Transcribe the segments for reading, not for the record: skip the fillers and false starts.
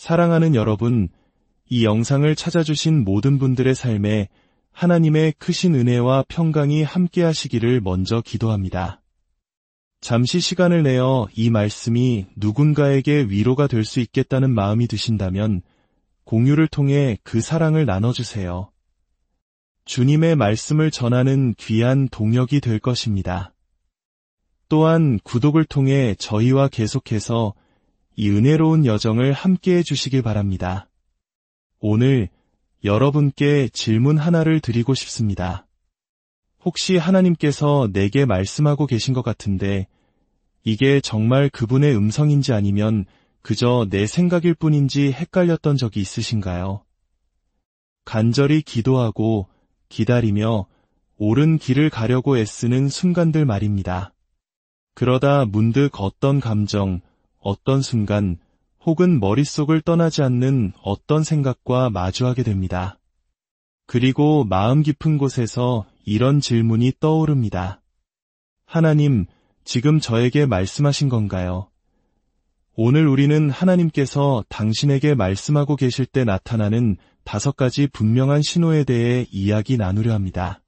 사랑하는 여러분, 이 영상을 찾아주신 모든 분들의 삶에 하나님의 크신 은혜와 평강이 함께 하시기를 먼저 기도합니다. 잠시 시간을 내어 이 말씀이 누군가에게 위로가 될 수 있겠다는 마음이 드신다면 공유를 통해 그 사랑을 나눠주세요. 주님의 말씀을 전하는 귀한 동역이 될 것입니다. 또한 구독을 통해 저희와 계속해서 이 은혜로운 여정을 함께 해주시길 바랍니다. 오늘 여러분께 질문 하나를 드리고 싶습니다. 혹시 하나님께서 내게 말씀하고 계신 것 같은데 이게 정말 그분의 음성인지 아니면 그저 내 생각일 뿐인지 헷갈렸던 적이 있으신가요? 간절히 기도하고 기다리며 옳은 길을 가려고 애쓰는 순간들 말입니다. 그러다 문득 어떤 감정, 어떤 순간, 혹은 머릿속을 떠나지 않는 어떤 생각과 마주하게 됩니다. 그리고 마음 깊은 곳에서 이런 질문이 떠오릅니다. 하나님, 지금 저에게 말씀하신 건가요? 오늘 우리는 하나님께서 당신에게 말씀하고 계실 때 나타나는 5가지 분명한 신호에 대해 이야기 나누려 합니다.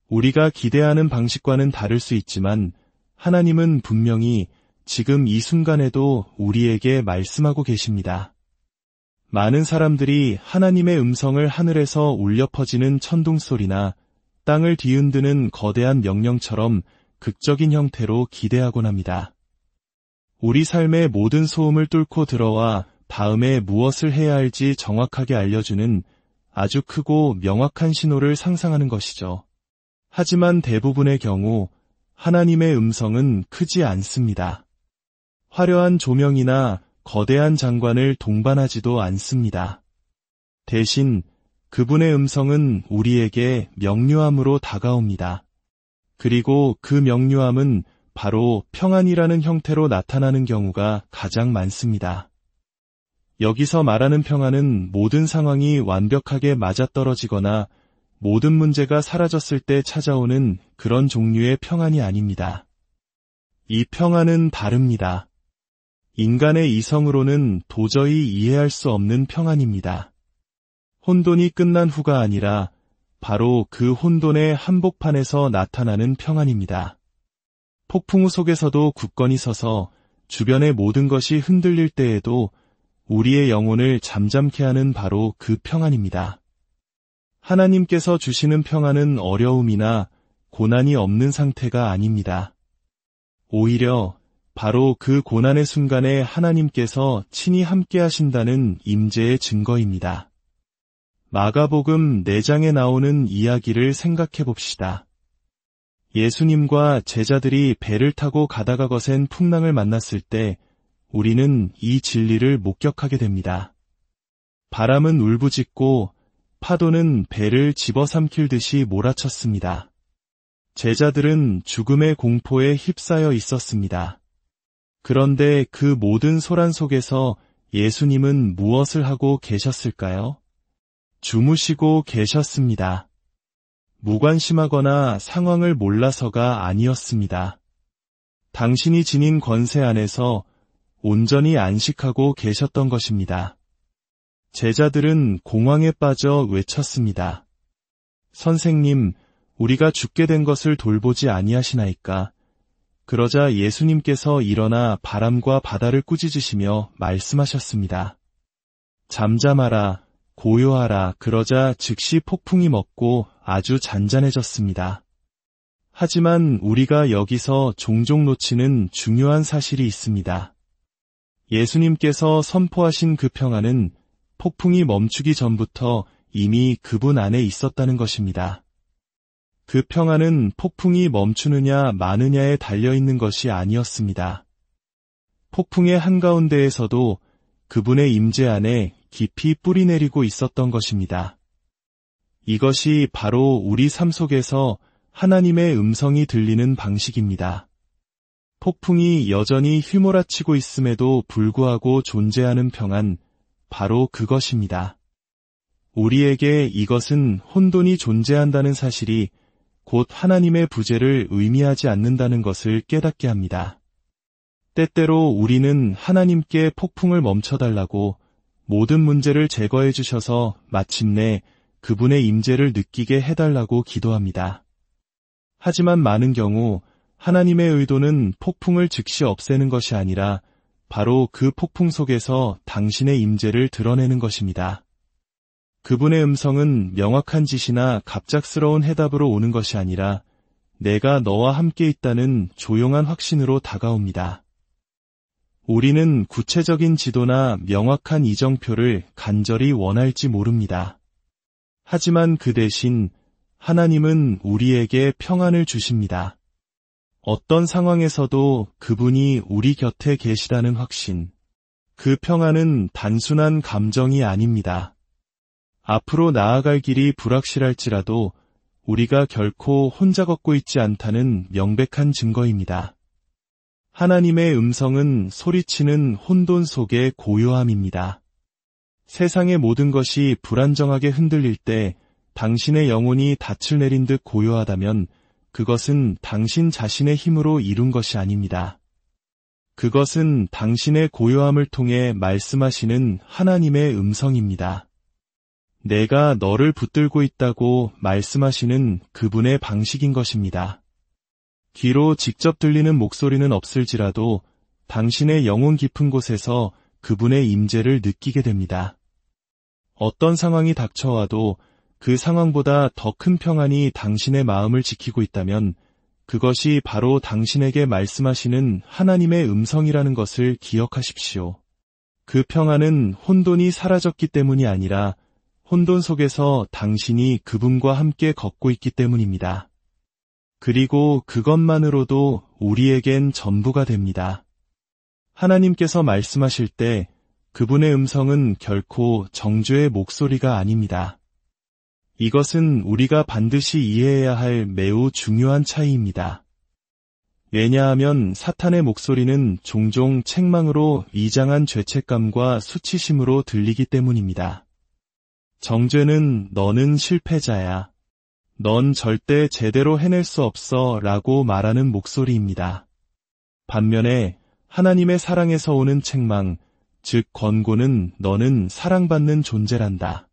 우리가 기대하는 방식과는 다를 수 있지만 하나님은 분명히 지금 이 순간에도 우리에게 말씀하고 계십니다. 많은 사람들이 하나님의 음성을 하늘에서 울려 퍼지는 천둥소리나 땅을 뒤흔드는 거대한 명령처럼 극적인 형태로 기대하곤 합니다. 우리 삶의 모든 소음을 뚫고 들어와 다음에 무엇을 해야 할지 정확하게 알려주는 아주 크고 명확한 신호를 상상하는 것이죠. 하지만 대부분의 경우 하나님의 음성은 크지 않습니다. 화려한 조명이나 거대한 장관을 동반하지도 않습니다. 대신 그분의 음성은 우리에게 명료함으로 다가옵니다. 그리고 그 명료함은 바로 평안이라는 형태로 나타나는 경우가 가장 많습니다. 여기서 말하는 평안은 모든 상황이 완벽하게 맞아떨어지거나 모든 문제가 사라졌을 때 찾아오는 그런 종류의 평안이 아닙니다. 이 평안은 다릅니다. 인간의 이성으로는 도저히 이해할 수 없는 평안입니다. 혼돈이 끝난 후가 아니라 바로 그 혼돈의 한복판에서 나타나는 평안입니다. 폭풍우 속에서도 굳건히 서서 주변의 모든 것이 흔들릴 때에도 우리의 영혼을 잠잠케 하는 바로 그 평안입니다. 하나님께서 주시는 평안은 어려움이나 고난이 없는 상태가 아닙니다. 오히려 바로 그 고난의 순간에 하나님께서 친히 함께 하신다는 임재의 증거입니다. 마가복음 4장에 나오는 이야기를 생각해 봅시다. 예수님과 제자들이 배를 타고 가다가 거센 풍랑을 만났을 때 우리는 이 진리를 목격하게 됩니다. 바람은 울부짖고 파도는 배를 집어삼킬 듯이 몰아쳤습니다. 제자들은 죽음의 공포에 휩싸여 있었습니다. 그런데 그 모든 소란 속에서 예수님은 무엇을 하고 계셨을까요? 주무시고 계셨습니다. 무관심하거나 상황을 몰라서가 아니었습니다. 당신이 지닌 권세 안에서 온전히 안식하고 계셨던 것입니다. 제자들은 공황에 빠져 외쳤습니다. 선생님, 우리가 죽게 된 것을 돌보지 아니하시나이까? 그러자 예수님께서 일어나 바람과 바다를 꾸짖으시며 말씀하셨습니다. 잠잠하라, 고요하라. 그러자 즉시 폭풍이 멎고 아주 잔잔해졌습니다. 하지만 우리가 여기서 종종 놓치는 중요한 사실이 있습니다. 예수님께서 선포하신 그 평안은 폭풍이 멈추기 전부터 이미 그분 안에 있었다는 것입니다. 그 평안은 폭풍이 멈추느냐 마느냐에 달려있는 것이 아니었습니다. 폭풍의 한가운데에서도 그분의 임재 안에 깊이 뿌리내리고 있었던 것입니다. 이것이 바로 우리 삶 속에서 하나님의 음성이 들리는 방식입니다. 폭풍이 여전히 휘몰아치고 있음에도 불구하고 존재하는 평안, 바로 그것입니다. 우리에게 이것은 혼돈이 존재한다는 사실이 곧 하나님의 부재를 의미하지 않는다는 것을 깨닫게 합니다. 때때로 우리는 하나님께 폭풍을 멈춰달라고 모든 문제를 제거해 주셔서 마침내 그분의 임재를 느끼게 해달라고 기도합니다. 하지만 많은 경우 하나님의 의도는 폭풍을 즉시 없애는 것이 아니라 바로 그 폭풍 속에서 당신의 임재를 드러내는 것입니다. 그분의 음성은 명확한 지시나 갑작스러운 해답으로 오는 것이 아니라 내가 너와 함께 있다는 조용한 확신으로 다가옵니다. 우리는 구체적인 지도나 명확한 이정표를 간절히 원할지 모릅니다. 하지만 그 대신 하나님은 우리에게 평안을 주십니다. 어떤 상황에서도 그분이 우리 곁에 계시다는 확신. 그 평안은 단순한 감정이 아닙니다. 앞으로 나아갈 길이 불확실할지라도 우리가 결코 혼자 걷고 있지 않다는 명백한 증거입니다. 하나님의 음성은 소리치는 혼돈 속의 고요함입니다. 세상의 모든 것이 불안정하게 흔들릴 때 당신의 영혼이 닻을 내린 듯 고요하다면 그것은 당신 자신의 힘으로 이룬 것이 아닙니다. 그것은 당신의 고요함을 통해 말씀하시는 하나님의 음성입니다. 내가 너를 붙들고 있다고 말씀하시는 그분의 방식인 것입니다. 귀로 직접 들리는 목소리는 없을지라도 당신의 영혼 깊은 곳에서 그분의 임재를 느끼게 됩니다. 어떤 상황이 닥쳐와도 그 상황보다 더 큰 평안이 당신의 마음을 지키고 있다면 그것이 바로 당신에게 말씀하시는 하나님의 음성이라는 것을 기억하십시오. 그 평안은 혼돈이 사라졌기 때문이 아니라 혼돈 속에서 당신이 그분과 함께 걷고 있기 때문입니다. 그리고 그것만으로도 우리에겐 전부가 됩니다. 하나님께서 말씀하실 때 그분의 음성은 결코 정죄의 목소리가 아닙니다. 이것은 우리가 반드시 이해해야 할 매우 중요한 차이입니다. 왜냐하면 사탄의 목소리는 종종 책망으로 위장한 죄책감과 수치심으로 들리기 때문입니다. 정죄는 너는 실패자야. 넌 절대 제대로 해낼 수 없어 라고 말하는 목소리입니다. 반면에 하나님의 사랑에서 오는 책망, 즉 권고는 너는 사랑받는 존재란다.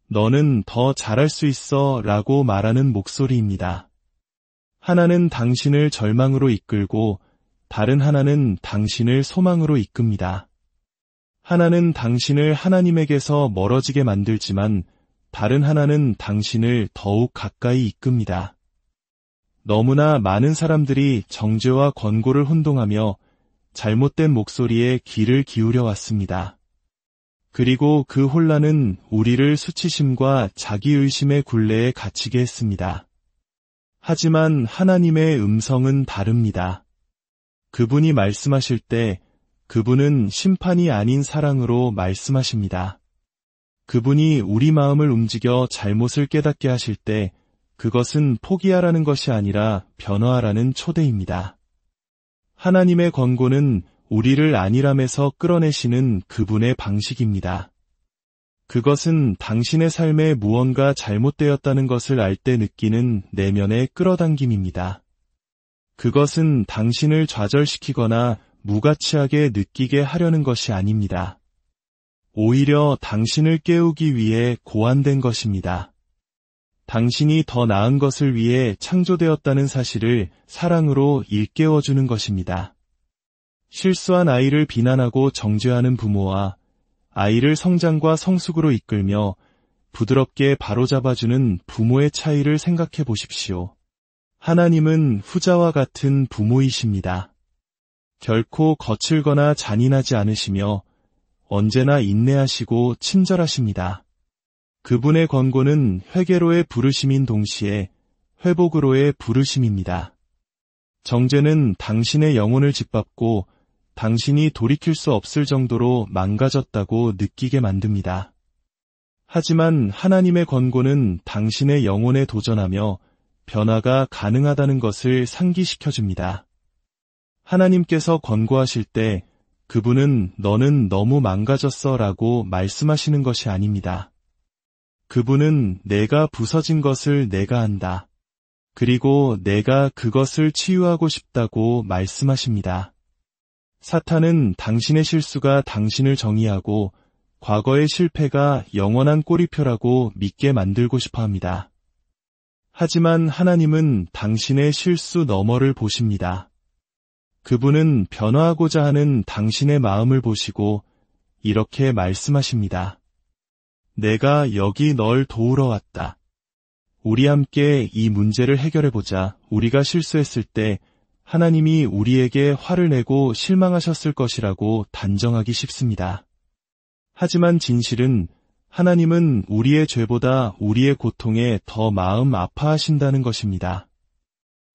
너는 더 잘할 수 있어 라고 말하는 목소리입니다. 하나는 당신을 절망으로 이끌고 다른 하나는 당신을 소망으로 이끕니다. 하나는 당신을 하나님에게서 멀어지게 만들지만 다른 하나는 당신을 더욱 가까이 이끕니다. 너무나 많은 사람들이 정죄와 권고를 혼동하며 잘못된 목소리에 귀를 기울여 왔습니다. 그리고 그 혼란은 우리를 수치심과 자기의심의 굴레에 갇히게 했습니다. 하지만 하나님의 음성은 다릅니다. 그분이 말씀하실 때 그분은 심판이 아닌 사랑으로 말씀하십니다. 그분이 우리 마음을 움직여 잘못을 깨닫게 하실 때 그것은 포기하라는 것이 아니라 변화하라는 초대입니다. 하나님의 권고는 우리를 안일함에서 끌어내시는 그분의 방식입니다. 그것은 당신의 삶에 무언가 잘못되었다는 것을 알 때 느끼는 내면의 끌어당김입니다. 그것은 당신을 좌절시키거나 무가치하게 느끼게 하려는 것이 아닙니다. 오히려 당신을 깨우기 위해 고안된 것입니다. 당신이 더 나은 것을 위해 창조되었다는 사실을 사랑으로 일깨워주는 것입니다. 실수한 아이를 비난하고 정죄하는 부모와 아이를 성장과 성숙으로 이끌며 부드럽게 바로잡아주는 부모의 차이를 생각해 보십시오. 하나님은 후자와 같은 부모이십니다. 결코 거칠거나 잔인하지 않으시며 언제나 인내하시고 친절하십니다. 그분의 권고는 회개로의 부르심인 동시에 회복으로의 부르심입니다. 정죄는 당신의 영혼을 짓밟고 당신이 돌이킬 수 없을 정도로 망가졌다고 느끼게 만듭니다. 하지만 하나님의 권고는 당신의 영혼에 도전하며 변화가 가능하다는 것을 상기시켜줍니다. 하나님께서 권고하실 때 그분은 너는 너무 망가졌어 라고 말씀하시는 것이 아닙니다. 그분은 내가 부서진 것을 내가 안다. 그리고 내가 그것을 치유하고 싶다고 말씀하십니다. 사탄은 당신의 실수가 당신을 정의하고 과거의 실패가 영원한 꼬리표라고 믿게 만들고 싶어 합니다. 하지만 하나님은 당신의 실수 너머를 보십니다. 그분은 변화하고자 하는 당신의 마음을 보시고 이렇게 말씀하십니다. 내가 여기 널 도우러 왔다. 우리 함께 이 문제를 해결해보자. 우리가 실수했을 때 하나님이 우리에게 화를 내고 실망하셨을 것이라고 단정하기 쉽습니다. 하지만 진실은 하나님은 우리의 죄보다 우리의 고통에 더 마음 아파하신다는 것입니다.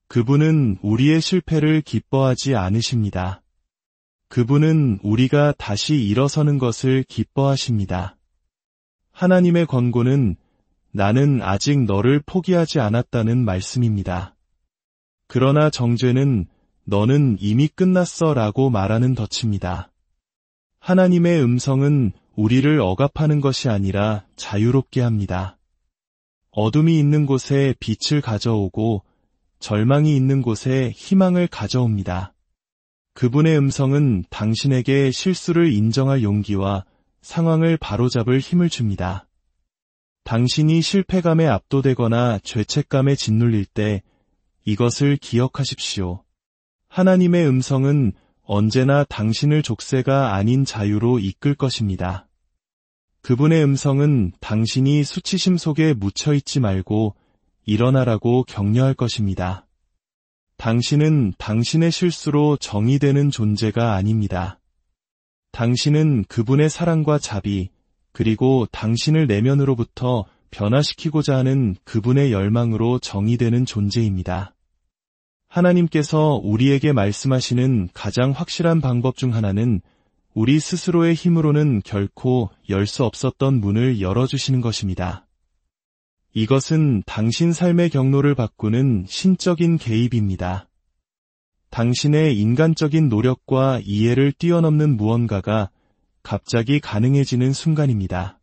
그분은 우리의 실패를 기뻐하지 않으십니다. 그분은 우리가 다시 일어서는 것을 기뻐하십니다. 하나님의 권고는 나는 아직 너를 포기하지 않았다는 말씀입니다. 그러나 정죄는 너는 이미 끝났어 라고 말하는 덫입니다. 하나님의 음성은 우리를 억압하는 것이 아니라 자유롭게 합니다. 어둠이 있는 곳에 빛을 가져오고 절망이 있는 곳에 희망을 가져옵니다. 그분의 음성은 당신에게 실수를 인정할 용기와 상황을 바로잡을 힘을 줍니다. 당신이 실패감에 압도되거나 죄책감에 짓눌릴 때 이것을 기억하십시오. 하나님의 음성은 언제나 당신을 족쇄가 아닌 자유로 이끌 것입니다. 그분의 음성은 당신이 수치심 속에 묻혀있지 말고 일어나라고 격려할 것입니다. 당신은 당신의 실수로 정의되는 존재가 아닙니다. 당신은 그분의 사랑과 자비, 그리고 당신을 내면으로부터 변화시키고자 하는 그분의 열망으로 정의되는 존재입니다. 하나님께서 우리에게 말씀하시는 가장 확실한 방법 중 하나는 우리 스스로의 힘으로는 결코 열 수 없었던 문을 열어주시는 것입니다. 이것은 당신 삶의 경로를 바꾸는 신적인 개입입니다. 당신의 인간적인 노력과 이해를 뛰어넘는 무언가가 갑자기 가능해지는 순간입니다.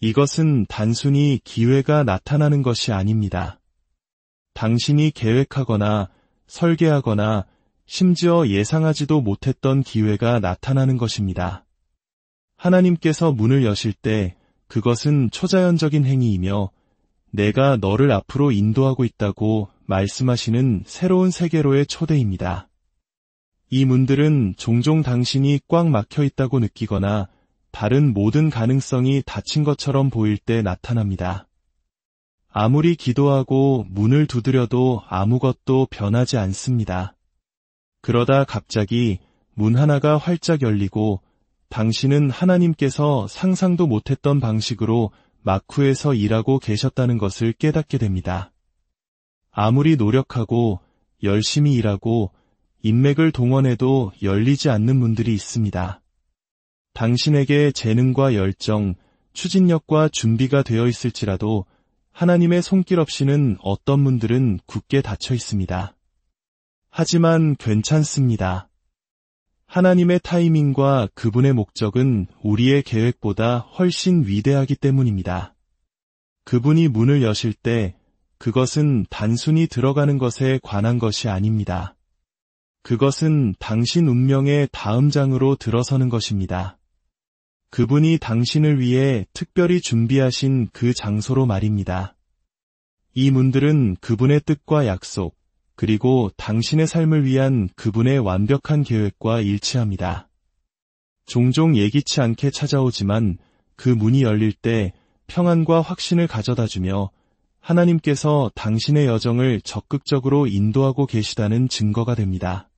이것은 단순히 기회가 나타나는 것이 아닙니다. 당신이 계획하거나 설계하거나 심지어 예상하지도 못했던 기회가 나타나는 것입니다. 하나님께서 문을 여실 때 그것은 초자연적인 행위이며 내가 너를 앞으로 인도하고 있다고 말씀하시는 새로운 세계로의 초대입니다. 이 문들은 종종 당신이 꽉 막혀 있다고 느끼거나 다른 모든 가능성이 닫힌 것처럼 보일 때 나타납니다. 아무리 기도하고 문을 두드려도 아무것도 변하지 않습니다. 그러다 갑자기 문 하나가 활짝 열리고 당신은 하나님께서 상상도 못했던 방식으로 마쿠에서 일하고 계셨다는 것을 깨닫게 됩니다. 아무리 노력하고 열심히 일하고 인맥을 동원해도 열리지 않는 문들이 있습니다. 당신에게 재능과 열정, 추진력과 준비가 되어 있을지라도 하나님의 손길 없이는 어떤 문들은 굳게 닫혀 있습니다. 하지만 괜찮습니다. 하나님의 타이밍과 그분의 목적은 우리의 계획보다 훨씬 위대하기 때문입니다. 그분이 문을 여실 때 그것은 단순히 들어가는 것에 관한 것이 아닙니다. 그것은 당신 운명의 다음 장으로 들어서는 것입니다. 그분이 당신을 위해 특별히 준비하신 그 장소로 말입니다. 이 문들은 그분의 뜻과 약속, 그리고 당신의 삶을 위한 그분의 완벽한 계획과 일치합니다. 종종 예기치 않게 찾아오지만 그 문이 열릴 때 평안과 확신을 가져다주며 하나님께서 당신의 여정을 적극적으로 인도하고 계시다는 증거가 됩니다.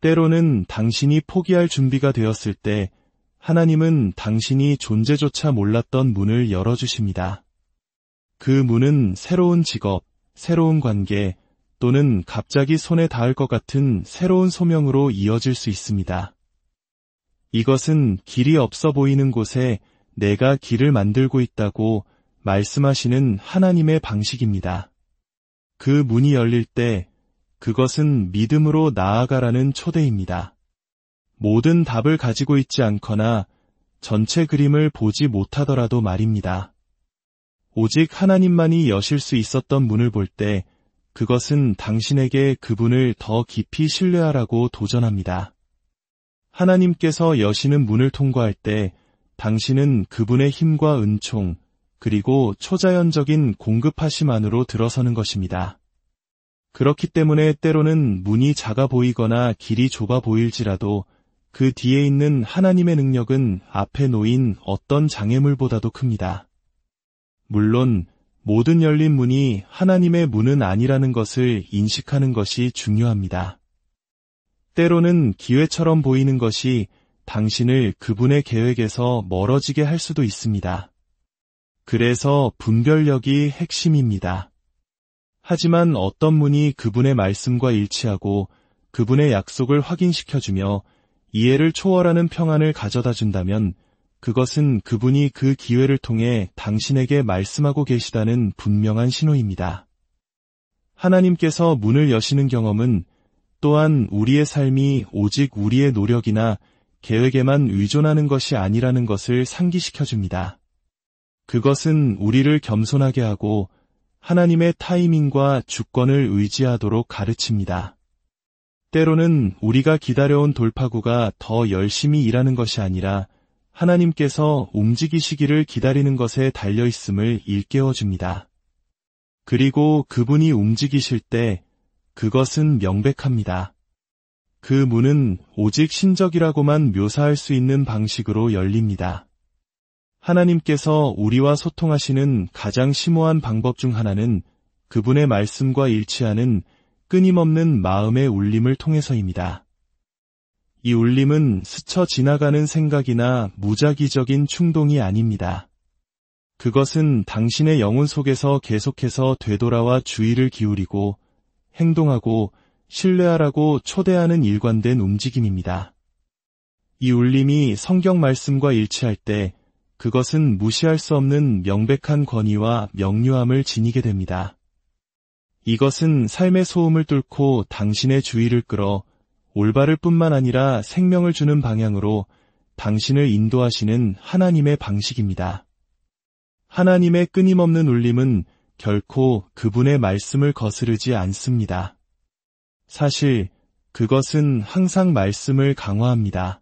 때로는 당신이 포기할 준비가 되었을 때 하나님은 당신이 존재조차 몰랐던 문을 열어주십니다. 그 문은 새로운 직업, 새로운 관계, 또는 갑자기 손에 닿을 것 같은 새로운 소명으로 이어질 수 있습니다. 이것은 길이 없어 보이는 곳에 내가 길을 만들고 있다고 말씀하시는 하나님의 방식입니다. 그 문이 열릴 때 그것은 믿음으로 나아가라는 초대입니다. 모든 답을 가지고 있지 않거나 전체 그림을 보지 못하더라도 말입니다. 오직 하나님만이 여실 수 있었던 문을 볼 때 그것은 당신에게 그분을 더 깊이 신뢰하라고 도전합니다. 하나님께서 여시는 문을 통과할 때 당신은 그분의 힘과 은총, 그리고 초자연적인 공급하심안으로 들어서는 것입니다. 그렇기 때문에 때로는 문이 작아 보이거나 길이 좁아 보일지라도 그 뒤에 있는 하나님의 능력은 앞에 놓인 어떤 장애물보다도 큽니다. 물론 모든 열린 문이 하나님의 문은 아니라는 것을 인식하는 것이 중요합니다. 때로는 기회처럼 보이는 것이 당신을 그분의 계획에서 멀어지게 할 수도 있습니다. 그래서 분별력이 핵심입니다. 하지만 어떤 문이 그분의 말씀과 일치하고 그분의 약속을 확인시켜주며 이해를 초월하는 평안을 가져다 준다면 그것은 그분이 그 기회를 통해 당신에게 말씀하고 계시다는 분명한 신호입니다. 하나님께서 문을 여시는 경험은 또한 우리의 삶이 오직 우리의 노력이나 계획에만 의존하는 것이 아니라는 것을 상기시켜줍니다. 그것은 우리를 겸손하게 하고 하나님의 타이밍과 주권을 의지하도록 가르칩니다. 때로는 우리가 기다려온 돌파구가 더 열심히 일하는 것이 아니라 하나님께서 움직이시기를 기다리는 것에 달려있음을 일깨워줍니다. 그리고 그분이 움직이실 때 그것은 명백합니다. 그 문은 오직 신적이라고만 묘사할 수 있는 방식으로 열립니다. 하나님께서 우리와 소통하시는 가장 심오한 방법 중 하나는 그분의 말씀과 일치하는 끊임없는 마음의 울림을 통해서입니다. 이 울림은 스쳐 지나가는 생각이나 무작위적인 충동이 아닙니다. 그것은 당신의 영혼 속에서 계속해서 되돌아와 주의를 기울이고 행동하고 신뢰하라고 초대하는 일관된 움직임입니다. 이 울림이 성경 말씀과 일치할 때 그것은 무시할 수 없는 명백한 권위와 명료함을 지니게 됩니다. 이것은 삶의 소음을 뚫고 당신의 주의를 끌어 올바를 뿐만 아니라 생명을 주는 방향으로 당신을 인도하시는 하나님의 방식입니다. 하나님의 끊임없는 울림은 결코 그분의 말씀을 거스르지 않습니다. 사실 그것은 항상 말씀을 강화합니다.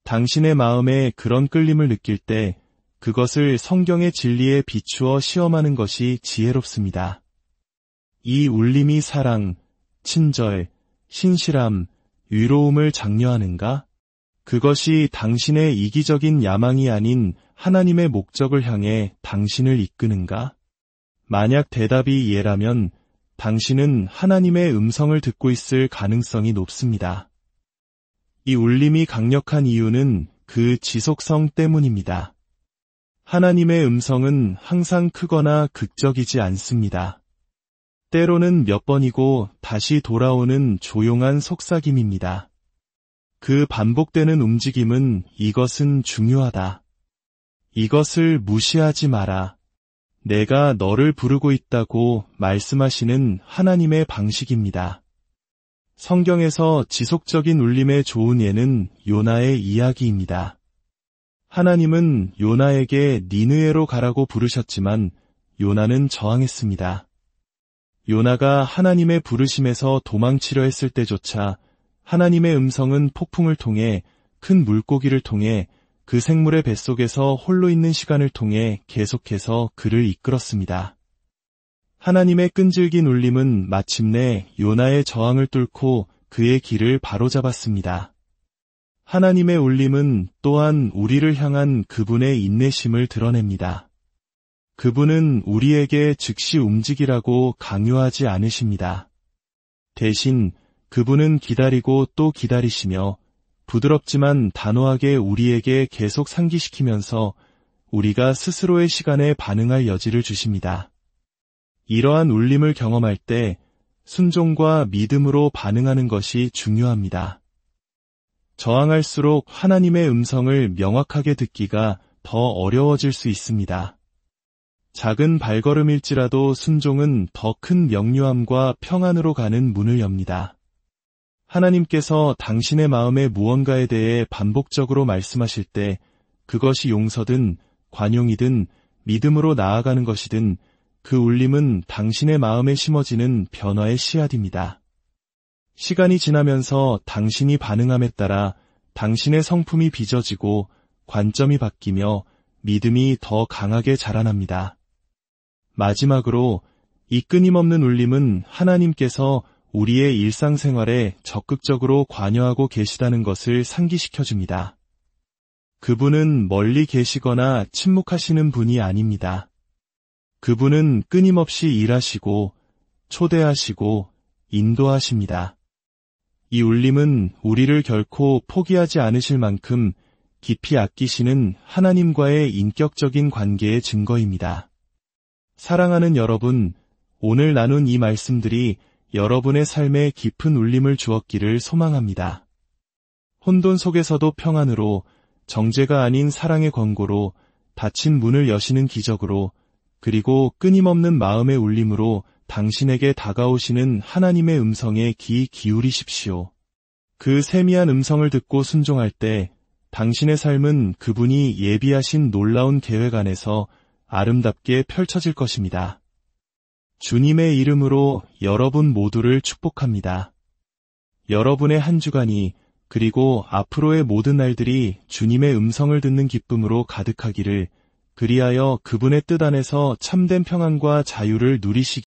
당신의 마음에 그런 끌림을 느낄 때 그것을 성경의 진리에 비추어 시험하는 것이 지혜롭습니다. 이 울림이 사랑, 친절, 신실함, 위로움을 장려하는가? 그것이 당신의 이기적인 야망이 아닌 하나님의 목적을 향해 당신을 이끄는가? 만약 대답이 예라면 당신은 하나님의 음성을 듣고 있을 가능성이 높습니다. 이 울림이 강력한 이유는 그 지속성 때문입니다. 하나님의 음성은 항상 크거나 극적이지 않습니다. 때로는 몇 번이고 다시 돌아오는 조용한 속삭임입니다. 그 반복되는 움직임은 이것은 중요하다. 이것을 무시하지 마라. 내가 너를 부르고 있다고 말씀하시는 하나님의 방식입니다. 성경에서 지속적인 울림의 좋은 예는 요나의 이야기입니다. 하나님은 요나에게 니느웨로 가라고 부르셨지만 요나는 저항했습니다. 요나가 하나님의 부르심에서 도망치려 했을 때조차 하나님의 음성은 폭풍을 통해 큰 물고기를 통해 그 생물의 뱃속에서 홀로 있는 시간을 통해 계속해서 그를 이끌었습니다. 하나님의 끈질긴 울림은 마침내 요나의 저항을 뚫고 그의 길을 바로잡았습니다. 하나님의 울림은 또한 우리를 향한 그분의 인내심을 드러냅니다. 그분은 우리에게 즉시 움직이라고 강요하지 않으십니다. 대신 그분은 기다리고 또 기다리시며 부드럽지만 단호하게 우리에게 계속 상기시키면서 우리가 스스로의 시간에 반응할 여지를 주십니다. 이러한 울림을 경험할 때 순종과 믿음으로 반응하는 것이 중요합니다. 저항할수록 하나님의 음성을 명확하게 듣기가 더 어려워질 수 있습니다. 작은 발걸음일지라도 순종은 더 큰 명료함과 평안으로 가는 문을 엽니다. 하나님께서 당신의 마음의 무언가에 대해 반복적으로 말씀하실 때 그것이 용서든 관용이든 믿음으로 나아가는 것이든 그 울림은 당신의 마음에 심어지는 변화의 씨앗입니다. 시간이 지나면서 당신이 반응함에 따라 당신의 성품이 빚어지고 관점이 바뀌며 믿음이 더 강하게 자라납니다. 마지막으로 이 끊임없는 울림은 하나님께서 우리의 일상생활에 적극적으로 관여하고 계시다는 것을 상기시켜줍니다. 그분은 멀리 계시거나 침묵하시는 분이 아닙니다. 그분은 끊임없이 일하시고 초대하시고 인도하십니다. 이 울림은 우리를 결코 포기하지 않으실 만큼 깊이 아끼시는 하나님과의 인격적인 관계의 증거입니다. 사랑하는 여러분, 오늘 나눈 이 말씀들이 여러분의 삶에 깊은 울림을 주었기를 소망합니다. 혼돈 속에서도 평안으로, 정죄가 아닌 사랑의 권고로, 닫힌 문을 여시는 기적으로, 그리고 끊임없는 마음의 울림으로 당신에게 다가오시는 하나님의 음성에 귀 기울이십시오. 그 세미한 음성을 듣고 순종할 때 당신의 삶은 그분이 예비하신 놀라운 계획 안에서 아름답게 펼쳐질 것입니다. 주님의 이름으로 여러분 모두를 축복합니다. 여러분의 한 주간이 그리고 앞으로의 모든 날들이 주님의 음성을 듣는 기쁨으로 가득하기를, 그리하여 그분의 뜻 안에서 참된 평안과 자유를 누리시기